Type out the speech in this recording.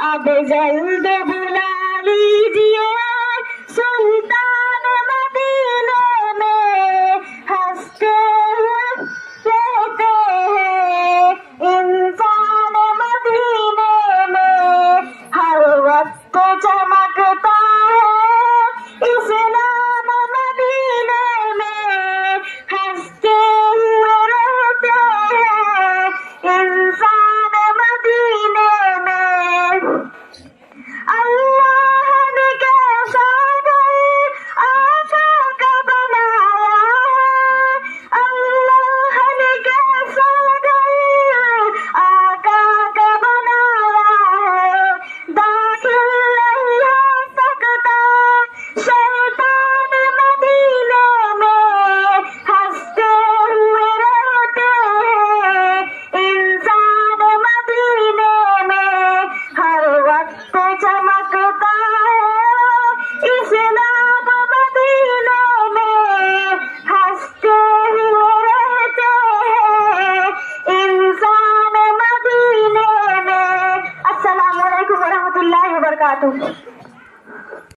अब जल्द बुला लीजिए सुल्तान मदीने में, हंसते रहते हैं इंसान मदीने में, हर वक्त चमकता है इस्लाम मदीने में, हंसते रहते हैं इंसान मदीने में। अल्लाह ने कैसा घर आका का बनाया है, अल्लाह ने कैसा घर आका का बनाया है, दाखिल नहीं हो सकता शैतान मदीने में, हंसते हुए रहते हैं इंसान मदीने में, हर वक्त चमकता है इस्लाम मदीने में, हंसते हुए रहते हैं इंसान मदीने में। अस्सलामु अलैकुम वरहमतुल्लाहि वबरकातुहू।